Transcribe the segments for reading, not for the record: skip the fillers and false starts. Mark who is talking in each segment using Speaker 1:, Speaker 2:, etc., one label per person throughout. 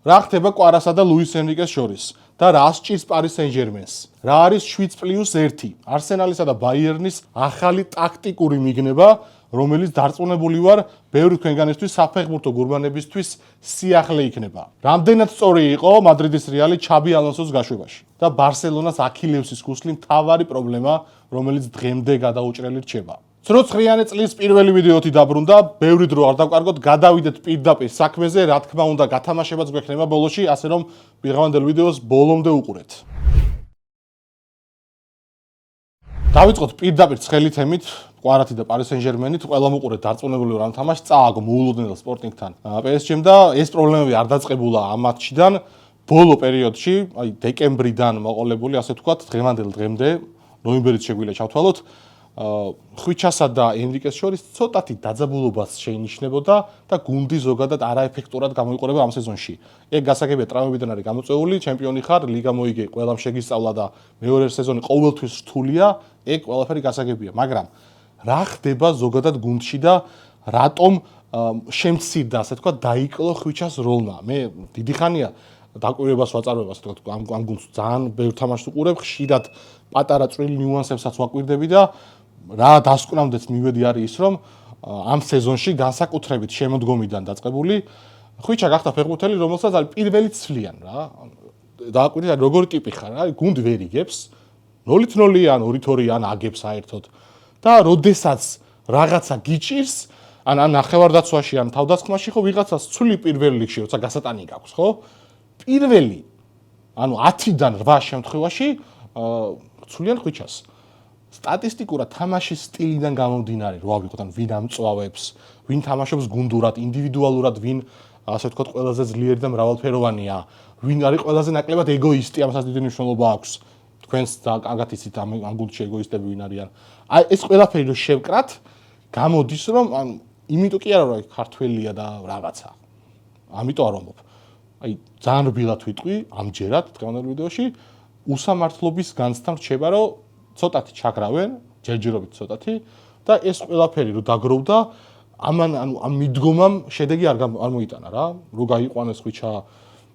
Speaker 1: რა ხდება კვარასა და ლუის ენრიკეს შორის და რა სჭირს პარის სენ-ჟერმენს? რა არის 7+1? არსენალისა და ბაიერნის ახალი ტაქტიკური მიგნება, რომელიც დარწმუნებული ვარ, ბევრი თქვენგანისთვის საფეხბურთო გურმანებისთვის სიახლე იქნება. რამდენად სწორი იყო მადრიდის რეალი ჩაბი ალონსოს გაშვებაში და ბარსელონას აქილევსის ქუსლი მთავარი პრობლემა, რომელიც დღემდე გადაუჭრელი რჩება. ცროცხლიანი წლის პირველი ვიდეოთი დაბრუნდა, ბევრი დრო არ დავკარგოთ, გადავიდეთ პირდაპირ საქმეზე, რა თქმა უნდა, გათამაშებაც გვექნება ბოლოში, ასე რომ პირღავანდელ ვიდეოს ბოლომდე უყურეთ. დავიწყოთ პირდაპირ ცხელი თემით, კვარათი და პარი სენ-ჟერმენით, ყველამ უყურეთ დარწმუნებული ვარ ამ თამაშს, წააგო მოულოდნელ სპორტინგთან. PSG-მ და ეს პრობლემები არ დაწყებულა ამ მატჩიდან, ბოლო პერიოდში, აი დეკემბრიდან მოყოლებული, ასე ვთქვათ, დღევანდელ დღემდე, ნოემბერით შეგვიძლია ჩავთვალოთ. ხვიჩასა და ენრიკეს შორის ცოტათი დაძაბულობას შეინიშნებოდა და გუნდი ზოგადად არაეფექტურად გამოიყურება ამ სეზონში. ეგ გასაგებია ტრამვებიდან არის გამოწვეული, ჩემპიონი ხარ, ლიგა მოიგე, ყველამ შეგისწავლა და მეორე სეზონი ყოველთვის რთულია, ეგ ყველაფერი გასაგებია, მაგრამ რა ხდება ზოგადად გუნდში და რატომ შემცირდა, ასე თქვა, დაიკლო ხვიჩას როლმა? მე დიდი ხანია დაკვირვებას ვაწარმოებ, ასე თქვა, ამ გუნდს ძალიან ბევრ თამაშს უყურებ, ხშირად პატარა წვრილი ნიუანსებსაც ვაკვირდები და რა დასკვნამდეც მივედი არის ის, რომ ამ სეზონში განსაკუთრებით შემოდგომიდან დაწყებული ხვიჩა გახდა ფეხბურთელი, რომელსაც არის პირველი ცვლიან რა. დააკვირდით როგორი ტიპი ხარ, რა, გუნდი ვერ იგებს, 0-0-იან, 2-2-იან აგებს საერთოდ. და როდესაც რაღაცა გიჭირს, ან ნახევარდაცვაში, ან თავდასხმაში ხო ვიღაცას ცვლი პირველ რიგში, როცა გასატანი გაქვს, ხო? პირველი, ანუ 10-დან 8 შემთხვევაში ცვლიან ხვიჩას. სტატისტიკურად თამაშის სტილიდან გამომდინარე, რა ვიყოთ, ან ვინ ამწვავებს, ვინ თამაშობს გუნდურად, ინდივიდუალურად, ვინ ასე ვთქვათ, ყველაზე ძლიერი და მრავალფეროვანია, ვინ არის ყველაზე ნაკლებად ეგოისტი, ამასაც დიდი მნიშვნელობა აქვს. თქვენს კარგად იცით ამ გუნდში ეგოისტები ვინ არიან. აი ეს ყველაფერი რო შევკრათ, გამოდის რომ იმიტომ კი არა რომ ქართველია და რაღაცა. ამიტომ არ ვამბობ. აი ძალიან რბილად ვიტყვი ამჯერად დღევანდელ ვიდეოში უსამართლობის განცდა რჩება, რომ ცოტათი ჩაგრავენ, ჯერჯერობით ცოტათი და ეს ყველაფერი რო დაგროვდა, ამან ამ მიდგომამ შედეგი არ მოიტანა რა. რო გაიყვანეს ხვიჩა,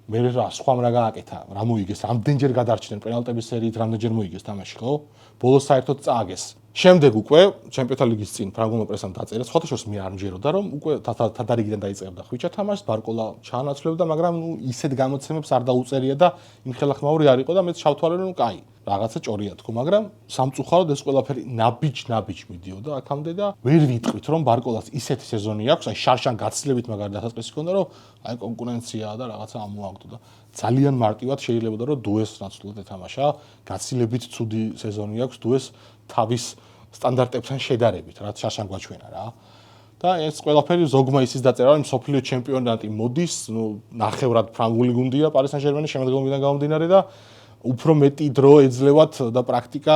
Speaker 1: მე რა სხვამ რა გააკეთა, რა მოიგეს, ამდენჯერ გადარჩნენ პენალტების სერიით, რამდენჯერ მოიგეს თამაში, ხო? ბოლოს საერთოდ წააგეს. შემდეგ უკვე ჩემპიონთა ლიგის წინ ფრანგულმა პრესამ დაწერა, სხვათაშორის მე არ მჯეროდა, რომ უკვე თადარიგიდან დაიწყებდა ხვიჩა თამაშს, ბარკოლა ჩაანაცვლებდა, მაგრამ ისეთ გამოცემებს არ დაუწერია და იმხელახმაური არ იყო და მეც ჩავთვალე, რომ კაი, რაღაცა ჭორია თქო, მაგრამ სამწუხაროდ ეს ყველაფერი ნაბიჯ მიდიოდა აქამდე და ვერ ვიტყვით, რომ ბარკოლას ისეთი სეზონი აქვს, აი შარშან გაცილებით მაგარი დასაწყისი ჰქონდა, რომ აი კონკურენციაა და რაღაცა ამოაგდო და ძალიან მარტივად შეიძლება რომ დუეს ნაცვლად ეთამაშა, გაცილებით ცუდი სეზონი აქვს დუეს თავის სტანდარტებთან შედარებით, რაც შარშან გვაჩვენა რა. და ეს ყველაფერი ზოგმა ისიც დაწერა, რომ მსოფლიო ჩემპიონატი მოდის, ნუ ნახევრად ფრანგული გუნდია პარი სენ-ჟერმენი შემოდგომიდან გამომდინარე და უფრო მეტი დრო ეძლევათ და პრაქტიკა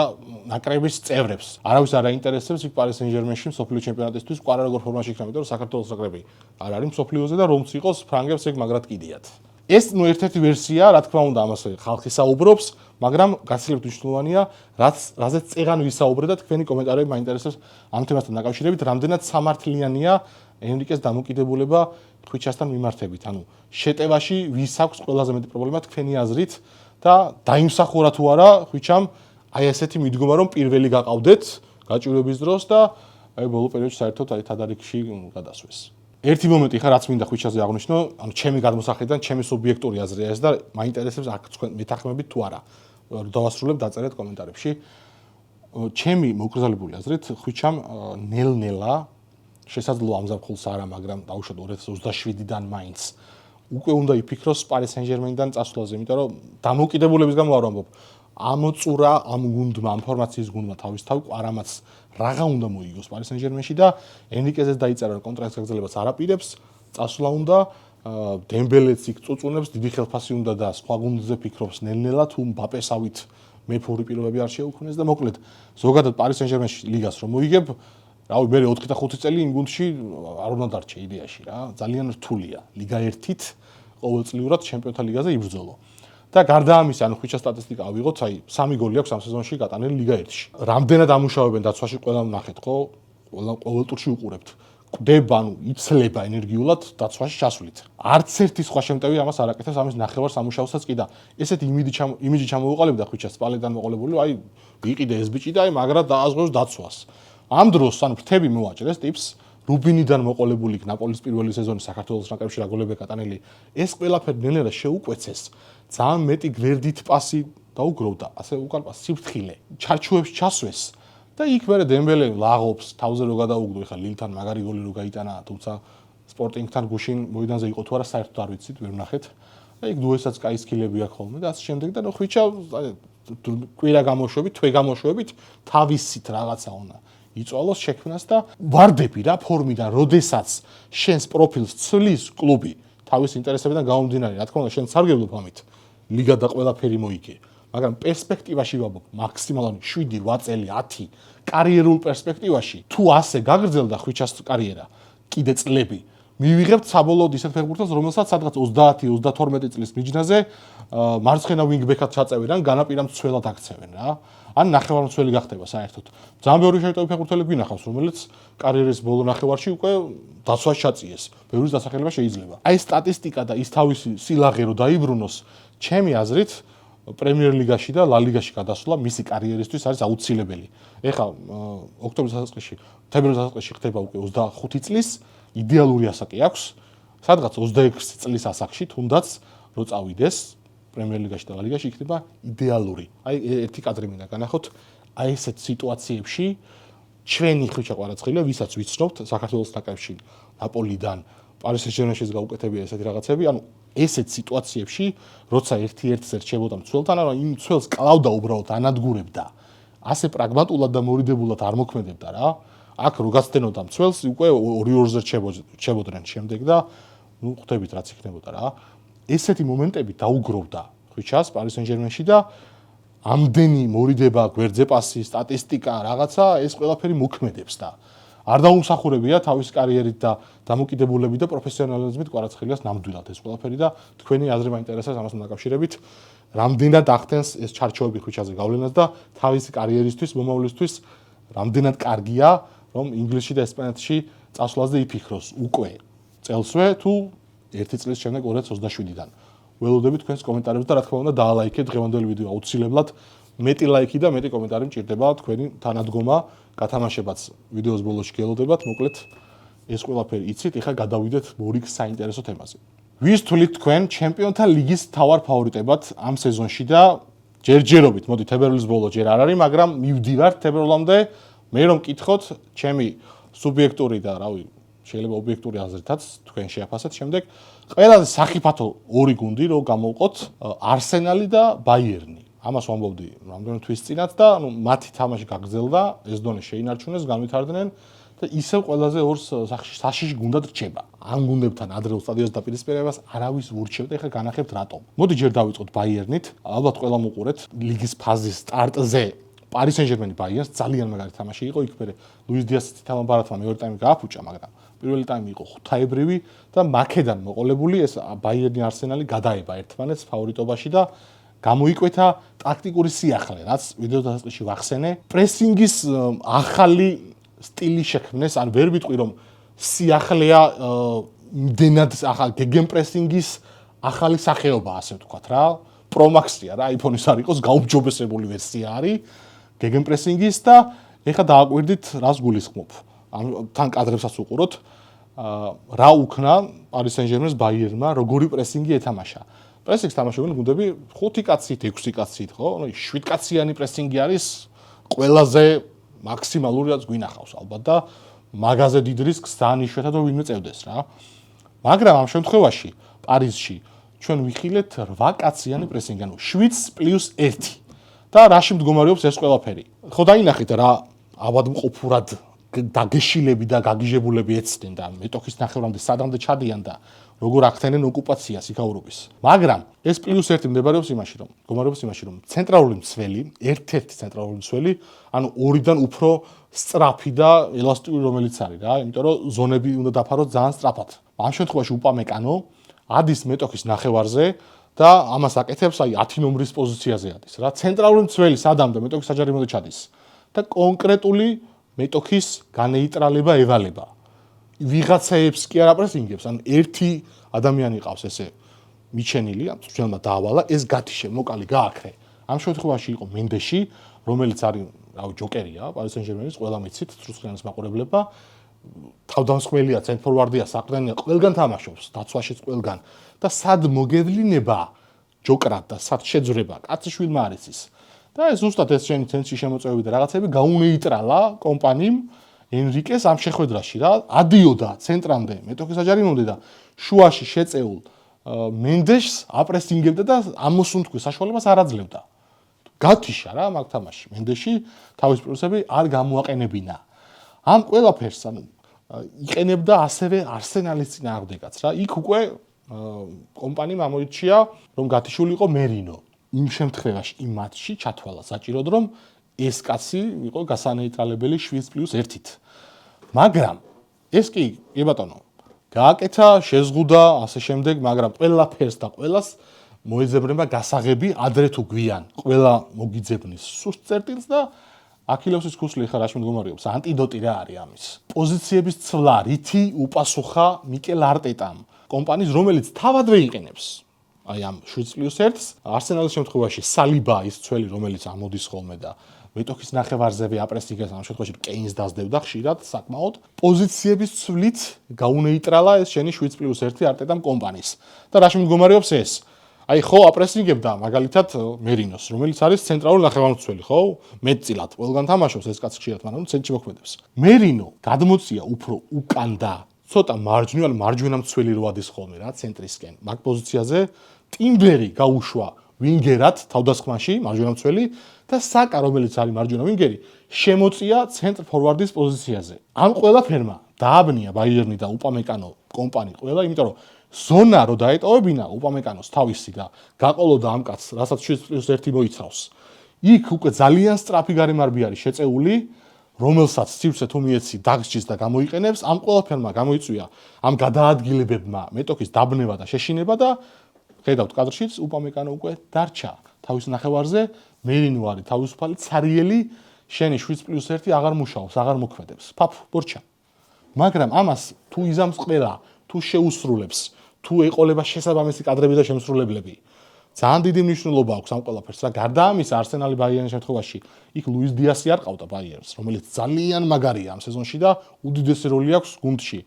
Speaker 1: ნაკრების წევრებს. არავის არ აინტერესებს იქ პარი სენ-ჟერმენში მსოფლიო ჩემპიონატისთვის კვარა როგორ ფორმაში იქნება, იმიტომ რომ საქართველოს ნაკრები არ არის მსოფლიოზე და რომც იყოს ფრანგებს ეგ მაგრად კიდიათ. ეს ნუ ერთ-ერთი ვერსია, რა თქმა უნდა, ამას ხალხი საუბრობს, მაგრამ გაცილებით მნიშვნელოვანია, რაზეც წეღან ვისაუბრე და თქვენი კომენტარები მაინტერესებს ამ თემასთან დაკავშირებით, რამდენად სამართლიანია ენრიკეს დამოკიდებულება ხვიჩასთან მიმართებით. ანუ შეტევაში ვის აქვს ყველაზე მეტი პრობლემა თქვენი აზრით და დაიმსახურა თუ არა ხვიჩამ აი ესეთი მიდგომა, რომ პირველი გაყავდეთ გაჭირვების დროს და აი ბოლო პერიოდში საერთოდ აი თადარიგში გადასვეს. ერთი მომენტი ხა რაც მინდა ხვიჩაზე აღვნიშნო, ანუ ჩემი გადმოსახედიდან, ჩემი სუბიექტური აზრია ეს და მაინტერესებს აქ თქვენ მეთანხმებით თუ არა. დავასრულებ დაწერეთ კომენტარებში. ჩემი მოკრძალებული აზრით, ხვიჩამ ნელ-ნელა შესაძლოა ამზაფხულს არა, მაგრამ დაუშვათ 2027-დან მაინც უკვე უნდა იფიქროს პარი სენ-ჟერმენიდან წასვლაზე, იმიტომ რომ დამოკიდებულების გამო არ ვამბობ. ამოწურა ამ გუნდმა, ამ ფორმაციის გუნდმა თავისთავად ყვარამაც რაღა უნდა მოიგოს პარი სენ-ჟერმენში და ენრიკეზეც დაიწერა რომ კონტრაქტის გაგრძელებას არ აპირებს, წასვლა უნდა, დემბელეც იქ წუწუნებს, დიდი ხელფასი უნდა და სხვა გუნდზე ფიქრობს ნელ-ნელა თუ მბაპესავით მეფური პირობები არ შეუქმნეს და მოკლედ ზოგადად პარი სენ-ჟერმენში ლიგას რომ მოიგებ, რავი, მე 4 და 5 წელი იმ გუნდში არ უნდა დარჩე იდეაში რა, ძალიან რთულია. ლიგა 1-ით ყოველწლიურად ჩემპიონთა ლიგაზე იბრძოლო. და გარდა ამისა, ანუ ხვიჩას სტატისტიკა ავიღოთ, აი 3 გოლი აქვს ამ სეზონში გატანილი ლიგა 1-ში. რამდენად ამუშავებენ დაცვაში ყველამ ნახეთ, ხო? ყოველ ტურში უყურებთ. კვდება, იცლება ენერგიულად დაცვაში ჩასვლით. არც ერთი სხვა შემტევი ამას არ აკეთებს, ამის ნახევარ სამუშაოსაც კი და ესეთი იმიჯი ჩამოუყალიბდა ხვიჩას სპალედან მოყოლებული, აი იყიდა ეს ბიჭი და აი მაგრად დააზღვევს დაცვას. ამ დროს ფრთები მოაჭრეს ტიპს რუბინიდან მოყოლებული ნაპოლის პირველი სეზონის საქართველოს ნაკრებში რა გოლები გატანილი, ეს ყველაფერი ნელ-ნელა შეუკვეცეს, ძალიან მეტი გვერდით პასი დაუგროვდა, ასე უკან სიფრთხილე, ჩარჩოებში ჩასვეს. და იქ მერე დემბელე ლაღობს, თავზე რო გადაუგდო, ეხლა ლილთან მაგარი გოლი რო გაიტანა, თუმცა სპორტინგთან გუშინ მოედანზე იყო თუ არა საერთოდ არ ვიცით, ვერ ვნახეთ. და იქ დუესაც კაი სკილები აქვს ხოლმე და ასე შემდეგ და ხვიჩა კვირა გამოშვებით, თვე გამოშვებით, თავისით რაღაცა უნდა იწვალოს შექმნას და ვარდები რა ფორმიდან, როდესაც შენს პროფილს ცვლის კლუბი თავის ინტერესებიდან გამომდინარე, რა თქმა უნდა, შენ სარგებლობ ამით. ლიგა და ყველაფერი მოიგე. მაგრამ პერსპექტივაში ვაბობ მაქსიმალურად 7-8 წელი 10 კარიერულ პერსპექტივაში თუ ასე გაგრძელდა ხვიჩას კარიერა კიდე წლები მივიღებთ საბოლოოდ ისეთ ფეხბურთელს რომელსაც სადღაც 30-32 წლის მიჯნაზე მარცხენა ვინგბეკად ჩაწევენ ან განაპირა მცველად აქცევენ რა ან ნახევარმცველი გახდება საერთოდ ძალიან ბევრი შეიტოვი ფეხბურთელი გვინახავს რომელიც კარიერის ბოლო ნახევარში უკვე დაცვას ჩაწიეს ბევრის დასახელება შეიძლება აი სტატისტიკა და ის თავისი სილაღე რო დაიბრუნოს ჩემი აზრით პრემიერ ლიგაში და ლა ლიგაში გადასვლა მისი კარიერისთვის არის აუცილებელი. ეხლა ოქტომბრის დასაწყისში, თებერვლის დასაწყისში ხდება უკვე 25 წლის იდეალური ასაკი აქვს. სადღაც 26 წლის ასაკში თუნდაც რო წავიდეს პრემიერ ლიგაში და ლა ლიგაში იქნება იდეალური. აი ერთი კადრი მინდა განახოთ, აი ესეთ სიტუაციებში ჩვენი ხვიჩა ყვარაცხელია, ვისაც ვიცნობთ საქართველოს ნაკრებში, ნაპოლიდან, პარის სენ-ჟერმენშიც გაუკეთებია ესეთი რაღაცები, ანუ ესეთ სიტუაციებში, როცა ერთ-ერთს რჩებოდა მცველთან, ანუ იმ მცველს კლავდა უბრალოდ ანადგურებდა. ასე პრაგმატულად და მორიდებულად არ მოქმედებდა რა. აქ რო გაცდენოდა მცველს, უკვე 2-2-ზე რჩებოდნენ შემდეგ და ხვდებით რაც იქნებოდა რა. ესეთი მომენტები დაუგროვდა ხვიჩას პარის სენ-ჟერმენში და ამდენი მორიდება, გვერდზე პასი, სტატისტიკა, რაღაცა ეს ყველაფერი მოქმედებს და არ დაუმსახურებია თავის კარიერით და დამოკიდებულებით და პროფესიონალიზმით კვარაცხელიას ნამდვილად ეს ყველაფერი და თქვენი აზრი მაინტერესებს ამასთან დაკავშირებით რამდენად ახდენს ეს ჩარჩოები ხვიჩაზე გავლენას და თავის კარიერისთვის, მომავლისთვის რამდენად კარგია რომ ინგლისში და ესპანეთში წასვლაზე იფიქროს უკვე წელსვე თუ 1 წლის შემდეგ 2027-დან. ველოდებით თქვენს კომენტარებს და რა თქმა უნდა დაალაიქეთ დღევანდელი ვიდეო აუცილებლად მეტი ლაიქი და მეტი კომენტარი მჭირდება თქვენი თანადგომა გათამაშებაც ვიდეოს ბოლოში გელოდებათ მოკლედ ეს ყველაფერი იცით ეხლა გადავიდეთ მორიგ საინტერესო თემაზე ვის თვლით თქვენ ჩემპიონთა ლიგის მთავარ ფავორიტებად ამ სეზონში და ჯერჯერობით მოდი თებერვლის ბოლო ჯერ არ არის მაგრამ მივდივართ თებერვლამდე მე რომ მკითხოთ ჩემი სუბიექტური და რავი შეიძლება ობიექტური აზრითაც თქვენ შეაფასეთ შემდეგ ყველაზე სახიფათო ორი გუნდი რო გამოვყოთ არსენალი და ბაიერნი ამას ვამბობდი რამდენი თვის წინათ და მათი თამაში გაგრძელდა ეს დონე შეინარჩუნეს განვითარდნენ და ისევ ყველაზე ორს საშიში გუნდად რჩება ამ გუნდებთან ადრეულ სტადიონზე დაპირისპირებას არავის ურჩევდა ეხლა განახებთ რატომ მოდი ჯერ დავიწყოთ ბაიერნით ალბათ ყველა მოყურეთ ლიგის ფაზის სტარტზე პარი სენ-ჟერმენი ბაიერნს ძალიან მაგარი თამაში იყო იქ მერე ლუის დიასის თამამ ბარათმა მეორე ტაიმი გააფუჭა მაგრამ პირველი ტაიმი იყო ღვთაებრივი და მაქედან მოყოლებული ეს ბაიერნი არსენალი გადაება ერთმანეთს ფავორიტობაში და გამოიკვეთა ტაქტიკური სიახლე, რაც ვიდეოს დასაწყისში ვახსენე. პრესინგის ახალი სტილი შექმნეს, ან ვერ ვიტყვი რომ სიახლეა იმდენად ახალი გეგენპრესინგის ახალი სახეობა, ასე ვთქვათ რა. Pro Max-ია რა, iPhone-ის არ იყოს, გაუმჯობესებული ვერსია არის გეგენპრესინგის და ეხლა დააკვირდით რას გულისხმობ. თან კადრებსაც უყუროთ. რა უქნა პარი სენ-ჟერმენს ბაიერნმა, როგორი პრესინგი ეთამაშა. პრესინგს თამაშობენ გუნდები 5 კაცით, 6 კაცით, ხო? ანუ 7 კაციანი პრესინგი არის ყველაზე მაქსიმალური რაც გვინახავს ალბათ და მაგაზე დიდ რისკს ძალიან იშვიათად ვინმე წევდეს რა. მაგრამ ამ შემთხვევაში პარიზში ჩვენ ვიხილეთ 8 კაციანი პრესინგი, ანუ 7+1 და რაში მდგომარეობს ეს ყველაფერი. ხო დაინახეთ რა ავადმყოფურად დაგეშილები და გაგიჟებულები ეცდნენ და მეტოქის ნახევრამდე სადამდე ჩადიან და როგორ ახდენენ ოკუპაციას იქაურობის. მაგრამ ეს +1 მდებარეობს იმაში რომ ცენტრალური მცველი, ერთ-ერთი ცენტრალური მცველი, ანუ ორიდან უფრო სწრაფი და ელასტიური რომელიც არის რა, იმიტომ რომ ზონები უნდა დაფაროს ძალიან სწრაფად. ამ შემთხვევაში უპამეკანო ადის მეტოქის ნახევარზე და ამას აკეთებს აი 10 ნომრის პოზიციაზე ადის რა. ცენტრალური მცველი სადამდე მეტოქის საჯარიმოდე ჩადის და კონკრეტული მეტოქის განეიტრალება ევალება. ვიღაცაებს კი არ აპრესინგებს, ან ერთი ადამიანი ყავს ესე მიჩენილი, ან თვითონმა დაავალა, ეს გათიშე, მოკალი გააქრე. ამ შემთხვევაში იყო მენდეში, რომელიც არის, რავი, ჯოკერია, პარის სენ-ჟერმენის, ყველა მიცით, რუსხლიანის მაყურებლებმა. თავდამსხმელია, ცენტრფორვარდია, საყრდენია, ყველგან თამაშობს, დაცვაშიც ყველგან და სად მოგევლინება ჯოკრად და სად შეძრება, კაციშვილმა არის ის. და ეს ზუსტად ეს შენი ცენტრში შემოწევები და რაღაცები გაუნეიტრალა კომპანიამ ენრიკეს ამ შეხვედრაში რა, ადიოდა ცენტრამდე, მეტოქის აჯარიმომდე და შუაში შეწეულ მენდეშს აპრესინგებდა და ამოსუნთქვის საშუალებას არ აძლევდა. გათიშა რა მაგ თამაში. მენდეში თავის პლუსები არ გამოაყენებინა. ამ ყველაფერს ანუ იყენებდა ასევე არსენალის წინააღმდეგაც რა. იქ უკვე კომპანიამ ამოიჩია, რომ გათიშული იყო მერინო. იმ შემთხვევაში იმ მატჩში ჩათვალა საჭიროდ, რომ ეს კაცი იყო გასანეიტრალებელი 7+1-ით. მაგრამ ეს კი ბატონო, გააკეთა, შეზღუდა, ასე შემდეგ, მაგრამ ყველაფერს და ყველას მოეძებნება გასაღები ადრე თუ გვიან. ყველა მოგიძებნის სუსტ წერტილს და აქილევსის ქუსლი ხარ რაში მდგომარეობს. ანტიდოტი რა არის ამის? პოზიციების ცვლა, რითი უპასუხა მიკელ არტეტამ, კომპანიის, რომელიც თავადვე იყენებს აი ამ 7+1-ს, არსენალის შემთხვევაში სალიბა ის ცველი, რომელიც ამოდის ხოლმე და მეტოქის ნახევარზევე აპრესინგებს ამ შემთხვევაში კეინს დაძდევდა ხშირად საკმაოდ. პოზიციების ცვლით გაუნეიტრალა ეს შენი 7+1 არტეტამ კომპანიის. და რაში მდგომარეობს ეს? აი ხო აპრესინგებდა მაგალითად მერინოს, რომელიც არის ცენტრალური ნახევარმცველი, ხო? მეტწილად ყველგან თამაშობს ეს კაცი ხშირად, მაგრამ ცენტრში მოქმედებს. მერინო გადმოწია უფრო უკან და ცოტა მარჯვენა მცველი რო ადის ხოლმე რა ცენტრისკენ. მაგ პოზიციაზე ტიმბერი გაუშვა ვინგერად თავდასხმაში, მარჯვენა მცველი და საკა, რომელიც არის მარჯვენა ვინგერი, შემოწია ცენტრ ფორვარდის პოზიციაზე. ამ ყველაფერმა დააბნია ბაიერნი და უპამეკანო კომპანია ყველა, იმიტომ რომ ზონა რო დაეტოვებინა უპამეკანოს თავისი და გაყოლოდა ამ კაცს, რასაც 7+1 მოიცავს. იქ უკვე ძალიან სწრაფი გარემარბი არის შეწეული, რომელსაც სივცე თუ მიეცი დაგსჯის და გამოიყენებს, ამ ყველაფერმა გამოიწვია ამ გადაადგილებებმა მეტოქის დაბნება და შეშინება და ხედავთ კადრშიც უპამეკანო უკვე დარჩა თავის ნახევარზე, მერინო არის თავისუფალი, ცარიელი, შენი 7+1 აღარ მუშაობს, აღარ მოქმედებს. ფაფ, ბორჩა. მაგრამ ამას თუ იზამს ყველა, თუ შეუსრულებს, თუ ეყოლება შესაბამისი კადრები და შემსრულებლები, ძალიან დიდი მნიშვნელობა აქვს ამ ყველაფერს რა. გარდა ამისა, არსენალი ბაიერნის შემთხვევაში იქ ლუის დიასი არ ყავდა ბაიერნს, რომელიც ძალიან მაგარია ამ სეზონში და უდიდესი როლი აქვს გუნდში.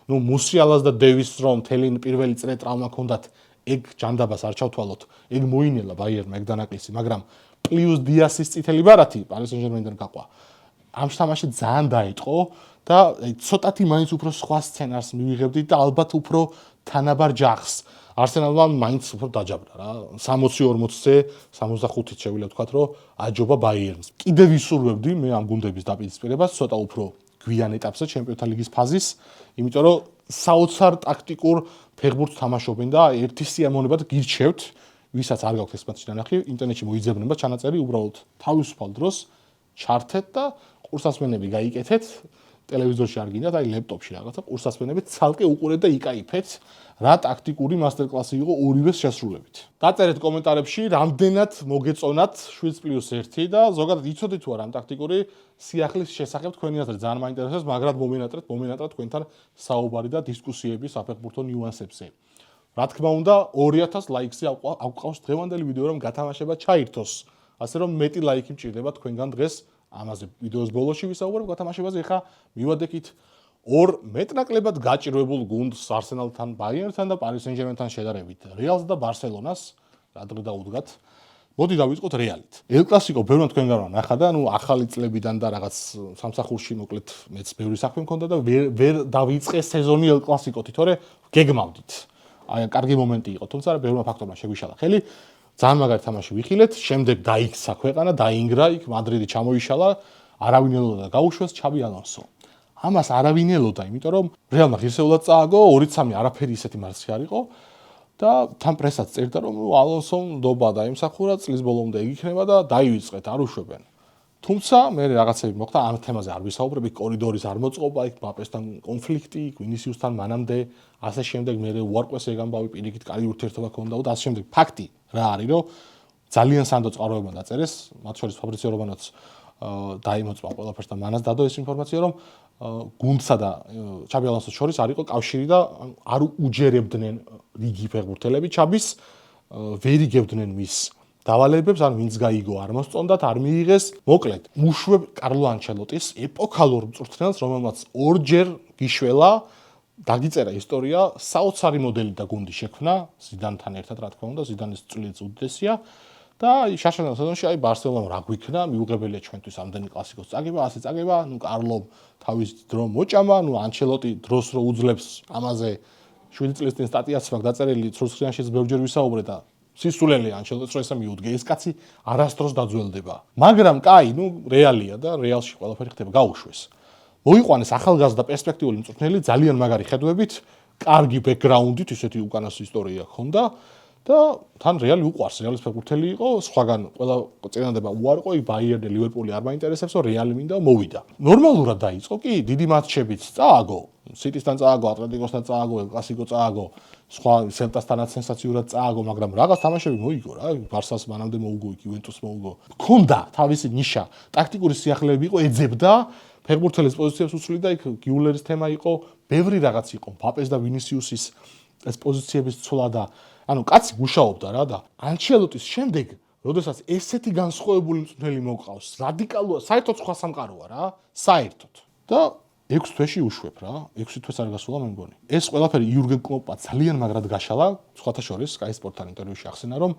Speaker 1: ნუ მუსიალას და დევისს რომ თელინ პირველი წრე ტრავმა ჰქონდათ, ეგ ჯანდაბას არ ჩავთვალოთ, ეგ მოინელა ბაიერნმა ეგ დანაკლისი, მაგრამ პლუს დიასის წითელი ბარათი პარის სენ-ჟერმენიდან გაყვა. ამ თამაში ძალიან დაიწყო და ცოტათი მაინც უფრო სხვა სცენარს მივიღებდით და ალბათ უფრო თანაბარ ჯახს. არსენალმა მაინც უფრო დაჯაბრა რა. 60-40-ზე, 65-ით შევიძლია ვთქვათ, რომ აჯობა ბაიერნს. კიდევ ვისურვებდი მე ამ გუნდების დაპირისპირებას ცოტა უფრო გვიან ეტაპზე ჩემპიონთა ლიგის ფაზის, იმიტომ რომ საოცარ ტაქტიკურ ფეხბურთს თამაშობენ და ერთი სიამოვნებად გირჩევთ, ვისაც არ გაქვთ ეს მატჩი ნანახი, ინტერნეტში მოიძებნება ჩანაწერი, უბრალოდ თავისუფალ დროს ჩართეთ და ყურსასმენები გაიკეთეთ, ტელევიზორში არ გინდათ, აი ლეპტოპში რაღაცა ყურსასმენები ცალკე უყურეთ და იკაიფეთ, რა ტაქტიკური მასტერკლასი იყო ორივეს შესრულებით. დაწერეთ კომენტარებში, რამდენად მოგეწონათ 7+1 და ზოგადად იცოდით თუ არა ამ ტაქტიკური სიახლის შესახებ თქვენი აზრი ძალიან მაინტერესებს, მაგრამ მომენატრეთ თქვენთან საუბარი და დისკუსიები საფეხბურთო ნიუანსებზე. რა თქმა უნდა, 2000 ლაიქზე აგვყავს დღევანდელი ვიდეო, რომ გათამაშება ჩაირთოს. ასე რომ მეტი ლაიქი მჭირდება თქვენგან დღეს ამაზე ვიდეოს ბოლოში ვისაუბრებ გათამაშებაზე. ხა მივადექით ორ მეტნაკლებად გაჭირვებულ გუნდს არსენალთან, ბაიერნთან და პარის სენ-ჟერმენთან შედარებით, რეალს და ბარსელონას, რა დღე დაუდგათ. მოდი დავიწყოთ რეალით. ელ კლასიკო ბევრმა თქვენგანმა ნახა და ნუ ახალი წლებიდან და რაღაც სამსახურში მოკლედ მეც ბევრი საქმე მქონდა და ვერ დავიწყე სეზონი ელ კლასიკოთი, თორე გეგმავდით. აი კარგი მომენტი იყო, თუმცა ბევრმა ფაქტორმა შეგვიშალა ხელი. ძალიან მაგარი თამაში ვიხილეთ, შემდეგ დაიქცა ქვეყანა, დაინგრა, იქ მადრიდი ჩამოიშალა, არავინ ელოდა და გაუშვეს ჩაბი ალონსო. ამას არავინ ელოდა, იმიტომ რომ რეალმა ღირსეულად წააგო, 2-3 არაფერი ისეთი მარცხი არ იყო და თან პრესაც წერდა რომ ალონსომ ნდობა დაიმსახურა, წლის ბოლომდე ეგ იქნება და დაივიწყეთ, არ უშვებენ. თუმცა მე რაღაცები მოხდა, ამ თემაზე არ ვისაუბრები, კორიდორის არ მოწყობა, იქ ბაპესთან კონფლიქტი, ვინისიუსთან მანამდე, ასე შემდეგ მე უარყვეს ეგ ამბავი, პირიქით კარგი ურთიერთობა ჰქონდა და ასე შემდეგ. ფაქტი რა არის, რომ ძალიან სანდო წყაროებმა დაწერეს, მათ შორის ფაბრიციო რომანოც დაიმოწმა ყველაფერს და მანაც დადო ეს ინფორმაცია, რომ გუნდსა და ჩაბი ალონსოს შორის არ იყო კავშირი და არ უჯერებდნენ რიგი ფეხბურთელები ჩაბის, ვერ იგებდნენ მის დავალებებს, ან ვინც გაიგო არ მოსწონდათ, არ მიიღეს. მოკლედ, უშვებ კარლო ანჩელოტის ეპოქალურ მწვრთნელს, რომელმაც ორჯერ გიშველა, დაგიწერა ისტორია, საოცარი მოდელი და გუნდი შექმნა, ზიდანთან ერთად რა თქმა უნდა, ზიდანის წვლილიც უდიდესია. და შაშანელ სეზონში აი ბარსელონამ რა გვიქნა, მიუღებელია ჩვენთვის ამდენი კლასიკოს წაგება, ასე წაგება, კარლომ თავის დრო მოჭამა, ანჩელოტი დროს რო უძლებს ამაზე 7 წლის წინ სტატიაც მაქვს დაწერილი, ცრუსხიანშიც ბევრჯერ ვისაუბრე და სისულელე ანჩელოტის რო ესე მიუდგე, ეს კაცი არასდროს დაძველდება. მაგრამ კაი, რეალია და რეალში ყველაფერი ხდება, გაუშვეს. მოიყვანეს ახალგაზრდა პერსპექტიული მწვრთნელი, ძალიან მაგარი ხედვებით, კარგი ბექგრაუნდით, ისეთი უკანასო ისტორია ჰქონდა. და თან რეალი უყვარს, რეალის ფეხბურთელი იყო, სხვაგან ყველა წინადება უარყო, ბაიერნი, ლივერპული არ მაინტერესებსო, რეალი მინდა მოვიდა. ნორმალურად დაიწყო კი, დიდი მატჩებით წააგო, სიტისთან წააგო, ატლეტიკოსთან წააგო, ელ კლასიკო წააგო, სხვა სელტასთანაც სენსაციურად წააგო, მაგრამ რაღაც თამაშები მოიგო რა, ბარსას მანამდე მოუგო, იუვენტუსს მოუგო. ქონდა თავისი ნიშა, ტაქტიკური სიახლეები იყო, ეძებდა ფეხბურთელის პოზიციებს უცვლიდა, იქ გიულერის თემა იყო, ბევრი რაღაც იყო, პაპეს და ვინისიუსის ეს პოზიციების ცვლა და ანუ კაცი მუშაობდა რა და ანჩელოტის შემდეგ, როდესაც ესეთი განსხვავებული მწვრთნელი მოგყავს, რადიკალურად, საერთოდ სხვა სამყაროა რა, საერთოდ. და 6 თვეში უშვებ რა, 6 თვეს არ გასულა მე მგონი. ეს ყველაფერი იურგენ კლოპმა ძალიან მაგრად გაშალა, სხვათა შორის Sky Sport-თან ინტერვიუში ახსენა, რომ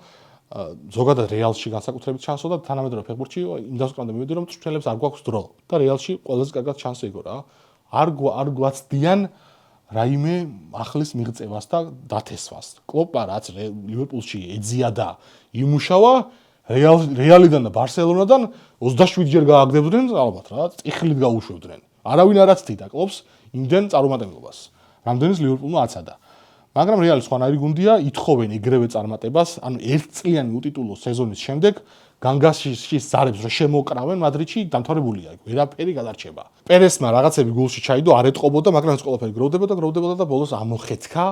Speaker 1: ზოგადად რეალში განსაკუთრებით ჩანსო და თანამედროვე ფეხბურთში იმ დასკვნამდე მივიდი, რომ მწვრთნელებს არ გვაქვს დრო და რეალში ყველაზე კარგად ჩანსო იგო რა. არ გვაცდიან რაიმე ახლის მიღწევას და დათესვას. კლოპა რაც ლივერპულში ეძია და იმუშავა, რეალიდან და ბარსელონადან 27 ჯერ გააგდებდნენ, ალბათ რა, წიხლით გაუშვებდნენ. არავინ არ აცდიდა კლოპს იმდენ წარუმატებლობას. რამდენის ლივერპულმა აცადა. მაგრამ რეალი სხვანაირი გუნდია, ითხოვენ ეგრევე წარმატებას, ანუ ერთწლიანი უტიტულო სეზონის შემდეგ განგაშის ზარებს რო შემოკრავენ მადრიდში დამთავრებულია, ვერაფერი გადარჩება. პერესმა რაღაცები გულში ჩაიდო, არ ეტყობოდა, მაგრამ ეს ყველაფერი გროვდებოდა და ბოლოს ამოხეთქა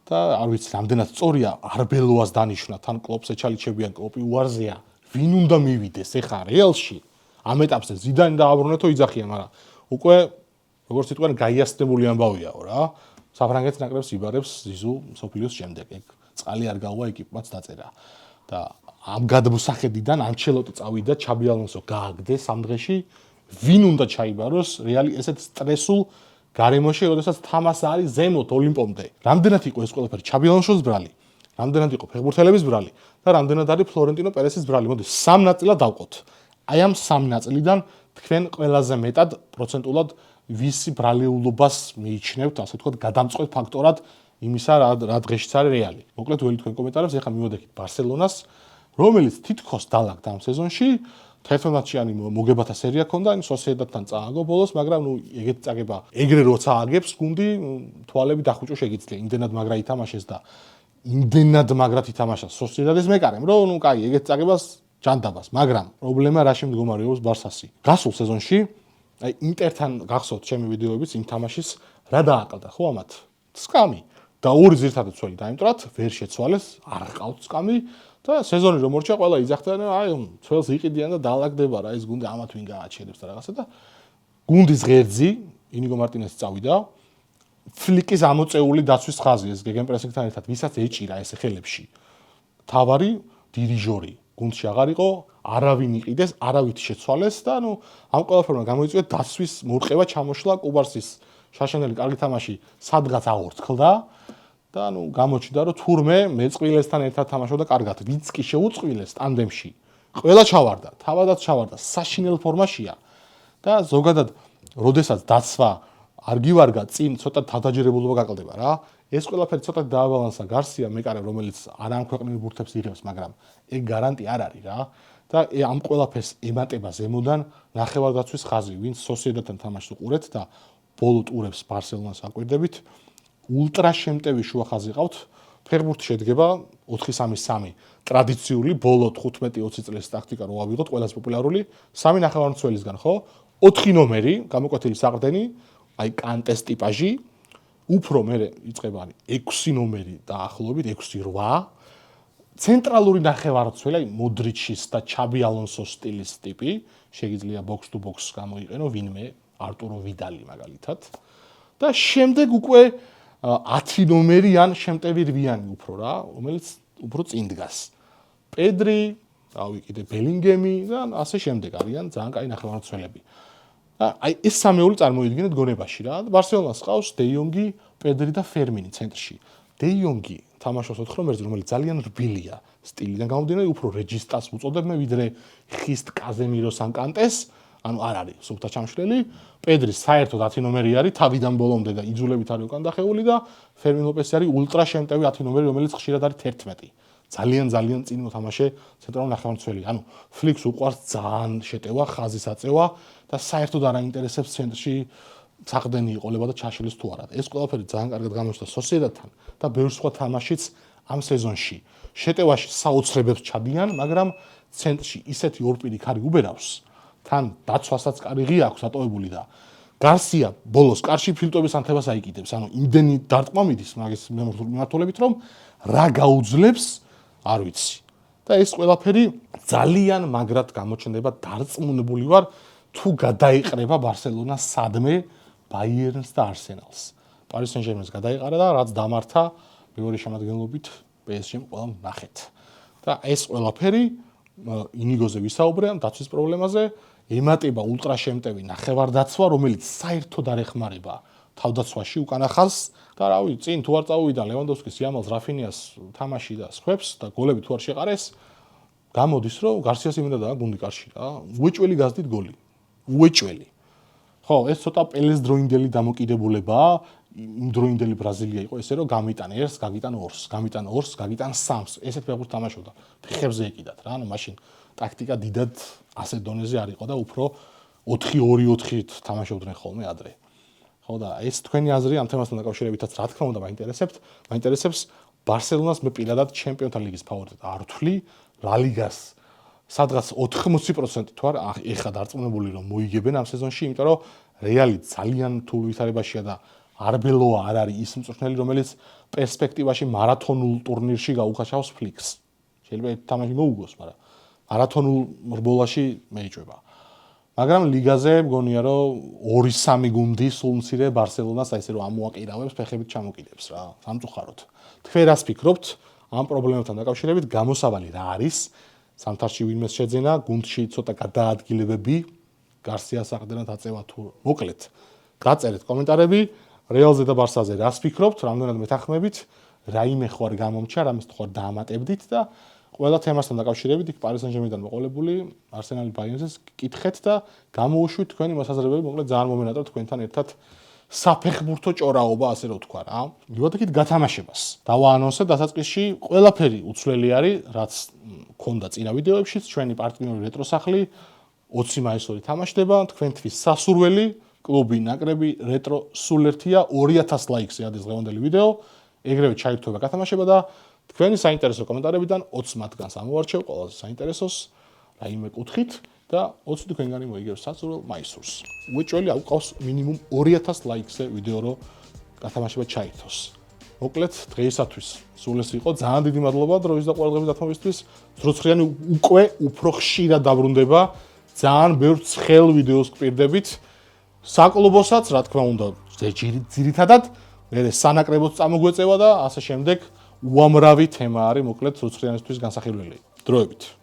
Speaker 1: და არ ვიცი, რამდენად სწორია არბელოას დანიშნა, თან კლოპს ეჩალიჩებიან, კლოპი უარზეა. ვინ უნდა მივიდეს ეხა რეალში? ამ ეტაპზე ზიდანი და აბრუნეთო იძახიან, მაგრამ უკვე როგორც იტყვიან, გაიასტებული ამბავიაო რა. საფრანგეთის ნაკრებს იბარებს ზიზუ სოფილიოს შემდეგ. ეგ წყალი არ გაუვა ეკიპმაც დაწერა. და ამ გადმოსახედიდან ანჩელოტი წავიდა, ჩაბი ალონსო გააგდეს ამ დღეში, ვინ უნდა ჩაიბაროს რეალი ესეთ სტრესულ გარემოში, როდესაც თამასა არის ზემოთ ოლიმპომდე. რამდენად იყო ეს ყველაფერი ჩაბი ალონსოს ბრალი, რამდენად იყო ფეხბურთელების ბრალი და რამდენად არის ფლორენტინო პერესის ბრალი. მოდი, 3 ნაწილად დავყოთ. აი ამ 3 ნაწილიდან თქვენ ყველაზე მეტად პროცენტულად ვისი ბრალეულობას მიიჩნევთ, ასე ვთქვათ, გადამწყვეტ ფაქტორად იმისა, რა დღეშიც არის რეალი. მოკლედ, ველი თქვენ კომენტარებს, ეხლა მივოდექით ბარსელონას, რომელიც თითქოს დალაგდა ამ სეზონში, 11-მატჩიანი მოგებათა სერია ჰქონდა, სოსიედადთან წააგო ბოლოს, მაგრამ ეგეთი წაგება, ეგრე როცა აგებს გუნდი, თვალები დახუჭო შეგიძლია, იმდენად მაგრა ითამაშეს და იმდენად მაგრად ითამაშა სოსიედადის მეკარემ, რომ კაი, ეგეთ წაგებას ჯანდაბას, მაგრამ პრობლემა რაში მდგომარეობს ბარსასი. გასულ სეზონში, აი ინტერთან გახსოვთ ჩემი ვიდეოებიც იმ თამაშის რა დააყდა, ხო ამათ? სკამი და ორი ძირითადი ცველი დაიმტრათ, ვერ შეცვალეს, არ ყავთ სკამი და სეზონი რომ მორჩა, ყველა იძახდნენ, აი ცველს იყიდიან და დაალაგდება რა ეს გუნდი ამათ ვინ გააჩერებს და რაღაცა და გუნდის ღერძი ინიგო მარტინესი წავიდა, ფლიკის ამოწეული დაცვის ხაზი ეს გეგენპრესინგთან ერთად, ვისაც ეჭირა ეს ხელებში. თავარი დირიჟორი გუნდში აღარ იყო, არავინ იყიდეს, არავით შეცვალეს და ამ ყველაფერმა გამოიწვია დაცვის მორყევა ჩამოშლა კუბარსის შაშანელი კარგი თამაში სადღაც აორთქლდა და გამოჩნდა რომ თურმე მეწყვილესთან ერთად თამაშობდა კარგად, ვინც კი შეუწყვილეს ტანდემში. ყველა ჩავარდა, თავადაც ჩავარდა, საშინელ ფორმაშია და ზოგადად როდესაც დაცვა არ გივარგა წინ ცოტა თავდაჯერებულობა გაკლდება რა. ეს ყველაფერი ცოტა დააბალანსა გარსია მეკარე, რომელიც არ ამქვეყნიურ ბურთებს იღებს, მაგრამ ეგ გარანტი არ არის რა. და ამ ყველაფერს ემატება ზემოდან ნახევარდაცვის ხაზი, ვინც სოსიედადთან თამაშს უყურეთ და ბოლო ტურებს ბარსელონას აკვირდებით, ულტრა შემტევი შუა ხაზი ყავთ. ფეხბურთი შედგება 4-3-3 ტრადიციული ბოლო 15-20 წლის ტაქტიკა რო ავიღოთ, ყველაზე პოპულარული 3 ნახევარმცველისგან, ხო? 4 ნომერი, გამოკვეთილი საყრდენი, აი კანტეს ტიპაჟი, უფრო მე იწყება 6 ნომერი დაახლოებით 6-8, ცენტრალური ნახევარმცველი, აი მოდრიჩის და ჩაბი ალონსოს სტილის ტიპი, შეიძლება box to box გამოიყენო ვინმე, არტურო ვიდალი მაგალითად. და შემდეგ უკვე 10 ნომერიან შემტევი რვიანი უფრო რა, რომელიც უფრო წინ დგას. პედრი, რავი კიდე ბელინგემი და ასე შემდეგ არიან ძალიან კაი ნახევარმცველები. აი ეს სამეული წარმოიდგინეთ გონებაში რა. ბარსელონას ყავს დე იონგი, პედრი და ფერმინი ცენტრში. დე იონგი თამაშობს 4 ნომერზე, რომელიც ძალიან რბილია სტილიდან გამომდინარე, უფრო რეჯისტას უწოდებენ ვიდრე ხისტ კაზემიროს ან კანტეს. ანუ არ არის სუფთა ჩამშლელი. პედრი საერთოდ 10 ნომერი არის, თავიდან ბოლომდე და იძულებით არის უკან დახეული და ფერმინ ლოპესი არის ულტრა შემტევი 10 ნომერი, რომელიც ხშირად არის 11. ძალიან წინ მოთამაშე ცენტრალური ნახევარმცველი. ანუ ფლიքს უყვარს ძალიან შეტევა, ხაზის აწევა და საერთოდ არ აინტერესებს ცენტრში საყდენი იყოლება და ჩაშლის თუ არა. ეს ყველაფერი ძალიან კარგად გამოჩნდა სოსიედადთან და ბევრ სხვა თამაშიც ამ სეზონში. შეტევაში საოცრებებს ჩადიან, მაგრამ ცენტრში ისეთი ორპირი ქარი უბერავს, თან დაცვასაც კარი ღია აქვს ატოვებული და გარსია ბოლოს კარში ფილტვების ანთებას აიკიდებს. ანუ იმდენი დარტყმა მიდის მაგის მიმართულებით, რომ რა გაუძლებს, არ ვიცი. და ეს ყველაფერი ძალიან მაგრად გამოჩნდება, დარწმუნებული ვარ, თუ გადაიყრება ბარსელონა სადმე ბაიერნს და არსენალს. პარის სენ-ჟერმენს გადაიყარა და რაც დამართა მეორე შემადგენლობით PSG-მ ყველამ ნახეთ. და ეს ყველაფერი ინიგოზე ვისაუბრე ამ დაცვის პრობლემაზე, ემატება ულტრა შემტევი ნახევარდაცვა, რომელიც საერთოდ არ ეხმარება თავდაცვაში უკან ახალს და რავი, წინ თუ არ წავიდა ლევანდოვსკის იამალს, რაფინიას თამაში და სხვებს და გოლები თუ არ შეყარეს, გამოდის რომ გარსიას იმედადაა გუნდი კარში რა. უეჭველი გაზდით გოლი. უეჭველი. ხო, ეს ცოტა პელეს დროინდელი დამოკიდებულებაა. იმ დროინდელი ბრაზილია იყო ესე რომ გამიტან 1-ს, გაგიტან 2-ს, გამიტან 2-ს, გაგიტან 3-ს. ესეთ ფეხბურთს თამაშობდა. ფეხებზე ეკიდათ რა, ანუ მაშინ ტაქტიკა დიდად ასე დონეზე არ იყო და უფრო 4-2-4-ით თამაშობდნენ ხოლმე ადრე. ხო და ეს თქვენი აზრი ამ თემასთან დაკავშირებითაც რა თქმა უნდა მაინტერესებს ბარსელონას მე პირადად ჩემპიონთა ლიგის ფავორიტად არ ვთვლი, ლა ლიგას სადღაც 80% თუ არ ეხლა დარწმუნებული რომ მოიგებენ ამ სეზონში, იმიტომ რომ რეალი ძალიან რთულ ვითარებაშია და არბელოა არ არის ის მწვრთნელი, რომელიც პერსპექტივაში მარათონულ ტურნირში გაუხაშავს ფლიքს. შეიძლება ერთ თამაში მოუგოს, მაგრამ მარათონულ რბოლაში მეიჭვება. მაგრამ ლიგაზე მგონია რომ 2-3 გუნდი სულ მცირე ბარსელონას აი ესე რომ ამოაკირავებს, ფეხებით ჩამოკიდებს რა, სამწუხაროდ. თქვენ რას ფიქრობთ ამ პრობლემებთან დაკავშირებით? გამოსავალი რა არის? სამთარში ვინმეს შეძენა, გუნდში ცოტა გადაადგილებები, გარსიას აყდენად აწევა თუ მოკლედ. გაწერეთ კომენტარები, რეალზე და ბარსაზე რას ფიქრობთ, რამდენად მეთანხმებით, რაიმე ხო არ გამომჩა, რამეს ხო არ დაამატებდით და ყველა თემასთან დაკავშირებით იქ პარის სენ-ჟერმენიდან მოყოლებული არსენალი ბაიერნს კითხეთ და გამოუშვით თქვენი მოსაზრებები, მოკლედ ძალიან მომენატრა თქვენთან ერთად საფეხბურთო ჭორაობა, ასე რომ ვთქვა რა. მივადგეთ გათამაშებას. დავაანონსებ დასაწყისში ყველაფერი უცვლელი არის, რაც ქონდა წინა ვიდეოებშიც, ჩვენი პარტნიორი რეტროსახლი 20 მაისური თამაშდება, თქვენთვის სასურველი კლუბი ნაკრები რეტრო სულ ერთია 2000 ლაიქს ეადეს დღევანდელი ვიდეო, ეგრევე ჩაირთვება გათამაშება და თქვენი საინტერესო კომენტარებიდან 20 მათგანს ამოვარჩევ ყველაზე საინტერესოს რაიმე კუთხით და 20 თქვენგანი მოიგებს სასურველ მაისურს. უეჭველი აუყავს მინიმუმ 2000 ლაიქზე ვიდეო რომ გათამაშება ჩაირთოს. მოკლედ დღეისათვის სულ ეს იყო, ძალიან დიდი მადლობა დროის და ყურადღების დათმობისთვის. ზრუცხრიანი უკვე უფრო ხშირად დაბრუნდება, ძალიან ბევრ ცხელ ვიდეოს გპირდებით. საკლუბოსაც რა თქმა უნდა ძირითადად მე სანაკრებოც წამოგვეწევა და ასე შემდეგ უამრავი თემა არის მოკლედ ზრუცხრიანისთვის განსახილველი. დროებით